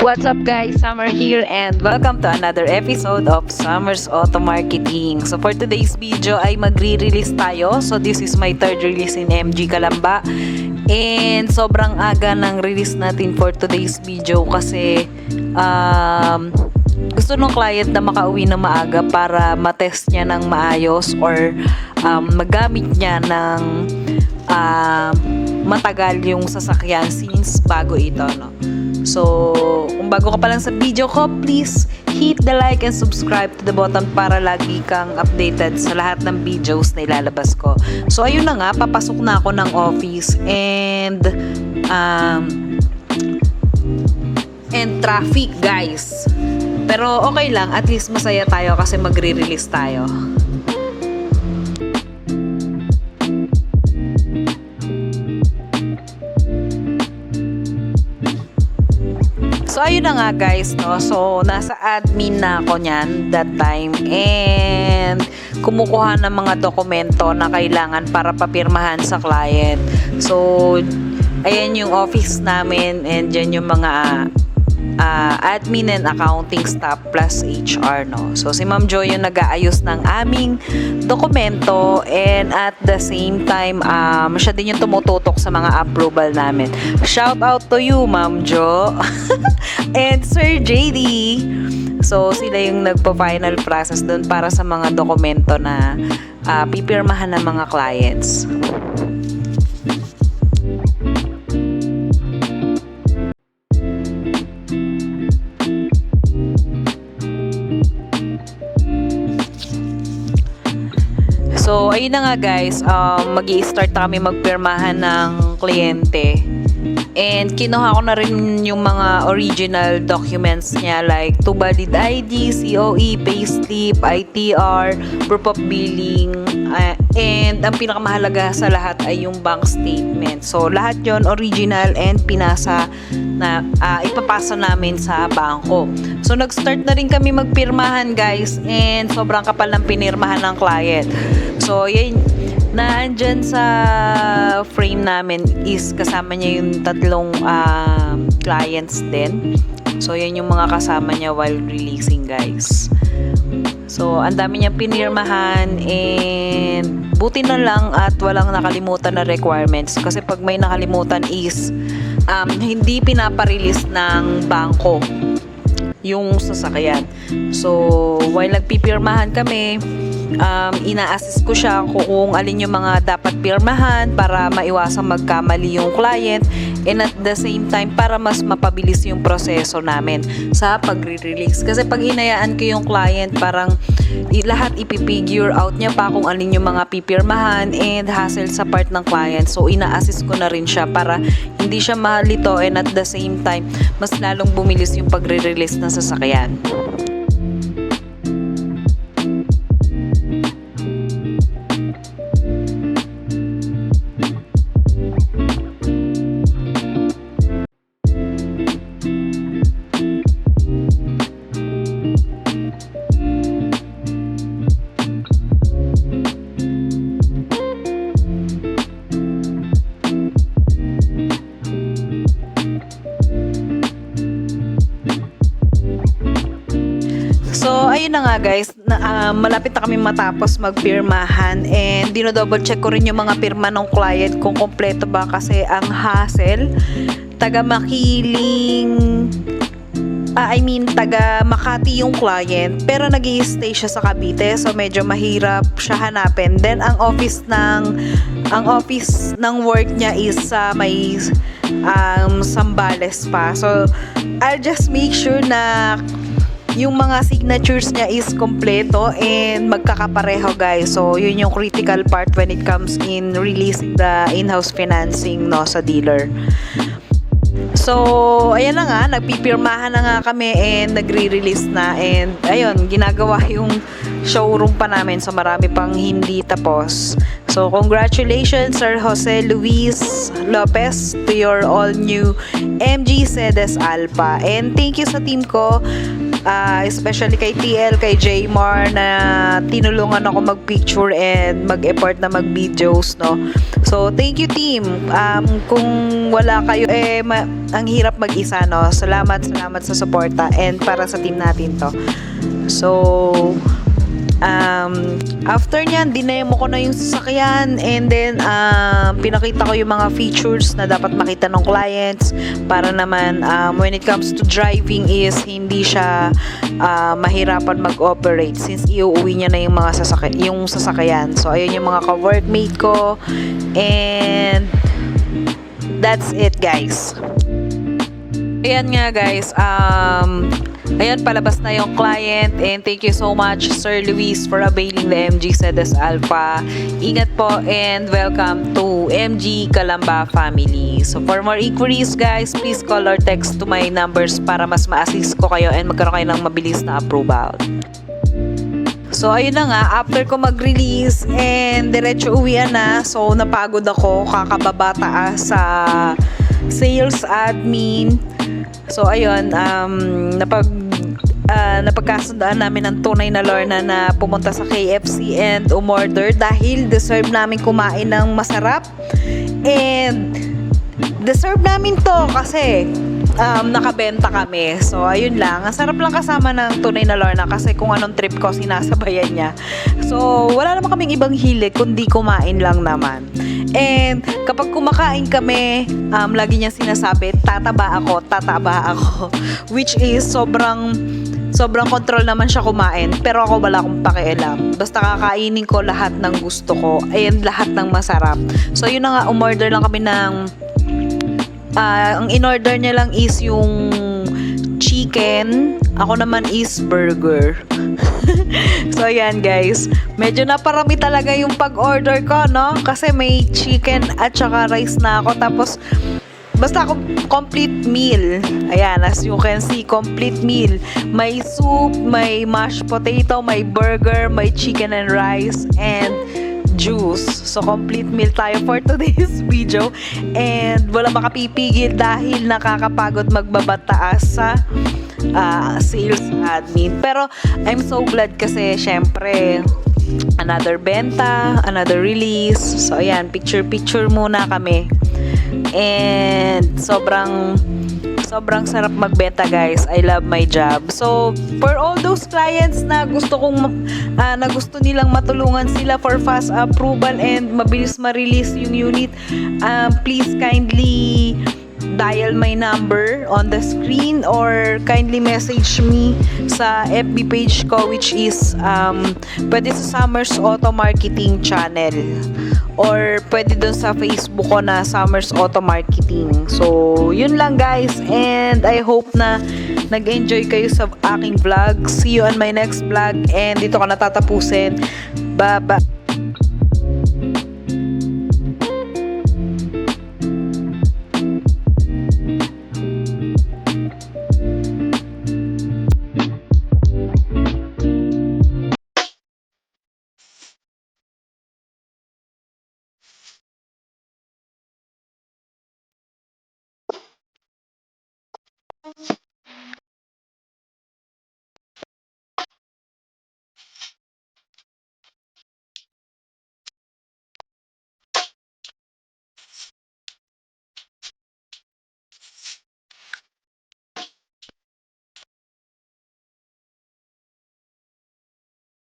What's up guys, Summer here and welcome to another episode of Summer's Auto Marketing. So for today's video ay magre-release tayo. So this is my third release in MG Calamba. And sobrang aga ng release natin for today's video kasi gusto ng client na makauwi na maaga para matest niya ng maayos or magamit niya ng matagal yung sasakyan since bago ito, no? So, kung bago ka pa lang sa video ko, please hit the like and subscribe to the button para lagi kang updated sa lahat ng videos na ilalabas ko. So, ayun na nga, papasok na ako ng office and traffic, guys. Pero okay lang, at least masaya tayo kasi magre-release tayo. So, ayun na nga guys, no? So, nasa admin na ako niyan that time and kumukuha ng mga dokumento na kailangan para papirmahan sa client. So, ayan yung office namin and dyan yung mga admin and accounting staff plus HR, no? So, si Ma'am Joy yung nag-aayos ng aming dokumento and at the same time, siya din yung tumututok sa mga approval namin. Shout out to you, Ma'am Jo and Sir JD. So, sila yung nagpa-final process dun para sa mga dokumento na pipirmahan ng mga clients. So, ayun na nga guys, mag-i-start kami magpirmahan ng kliyente. And kinuha ko na rin yung mga original documents niya like 2 valid ID, COE, payslip, ITR, proof of billing, and ang pinakamahalaga sa lahat ay yung bank statement. So, lahat yon original and pinasa na ipapasa namin sa bangko. So, nag-start na rin kami magpirmahan guys and sobrang kapal ng pinirmahan ng client. So, yun, naandyan sa frame namin is kasama niya yung tatlong clients din. So, yan yung mga kasama niya while releasing guys. So, ang dami niya pinirmahan and buti na lang at walang nakalimutan na requirements. Kasi pag may nakalimutan is hindi pinaparelease ng bangko yung sasakyan. So, while nagpipirmahan kami, ina-assist ko siya kung alin yung mga dapat pirmahan para maiwasang magkamali yung client and at the same time para mas mapabilis yung proseso namin sa pagre-release. Kasi pag hinayaan ko yung client, parang lahat ipipigure out niya pa kung alin yung mga pipirmahan and hassle sa part ng client. So, ina-assist ko na rin siya para hindi siya mahalito and at the same time mas lalong bumilis yung pagre-release ng sasakyan. So, ayun na nga guys, malapit na kami matapos magpirmahan and dino-double check ko rin yung mga pirma ng client kung kompleto ba kasi ang hassle, taga Makati yung client pero nag-i-stay siya sa Cavite so medyo mahirap siya hanapin. Then ang office ng work niya is sa may Sambales pa. So, I'll just make sure na yung mga signatures niya is kompleto and magkakapareho guys. So, yun yung critical part when it comes in releasing the in-house financing, no, sa dealer. So, ayan na nga, nagpipirmahan na nga kami and nagre-release na and ayun, ginagawa yung showroom pa namin so marami pang hindi tapos. So, congratulations Sir Jose Luis Lopez to your all new MG Cedes Alpha and thank you sa team ko especially kay TL, kay Jmar na tinulungan ako mag-picture and mag-effort na mag-videos, no. So thank you team. Kung wala kayo ang hirap mag-isa, no. Salamat sa suporta and para sa team natin to. So after nyan, dinemo ko na yung sasakyan and then pinakita ko yung mga features na dapat makita ng clients para naman when it comes to driving is hindi siya mahirapan mag-operate since iuuwi niya na yung mga sasakyan. So ayun yung mga ka-workmate ko and that's it guys. Ayan nga guys, ayan, palabas na yung client and thank you so much Sir Luis for availing the MG Sedes Alpha. Ingat po and welcome to MG Calamba family. So for more inquiries guys, please call or text to my numbers para mas ma-assist ko kayo and magkaroon kayo ng mabilis na approval. So ayun na nga, after ko mag-release and diretso uwian na, so napagod ako, kakababa taas sa sales admin. So ayun, napagkasundaan namin ng tunay na Lorna na pumunta sa KFC and umorder dahil deserve namin kumain ng masarap and deserve namin to kasi nakabenta kami. So ayun lang, ang sarap lang kasama ng tunay na Lorna kasi kung anong trip ko sinasabayan niya. So wala naman kaming ibang hilig kundi kumain lang naman. And kapag kumakain kami, lagi niya sinasabi, tataba ako. Which is sobrang control naman siya kumain. Pero ako wala akong pakialam. Basta kakainin ko lahat ng gusto ko. And lahat ng masarap. So yun na nga, umorder lang kami ng ang in-order niya lang is yung chicken. Ako naman is burger. So yan guys, medyo naparami talaga yung pag-order ko, no? Kasi may chicken at saka rice na ako. Tapos basta complete meal. Ayan, as you can see, complete meal. May soup, may mashed potato, may burger, may chicken and rice, and juice. So complete meal tayo for today's video. And wala makapipigil dahil nakakapagod magbabataas sa sales admin. Pero I'm so glad kasi syempre another benta, another release. So ayan, picture muna kami. And sobrang sarap magbenta guys. I love my job. So for all those clients na gusto nilang matulungan sila for fast approval and mabilis ma-release yung unit, please kindly dial my number on the screen or kindly message me sa FB page ko which is pwede sa Summers Auto Marketing channel or pwede dun sa Facebook ko na Summers Auto Marketing. So yun lang guys and I hope na nag-enjoy kayo sa aking vlog. See you on my next vlog and dito ko natatapusin. Bye-bye.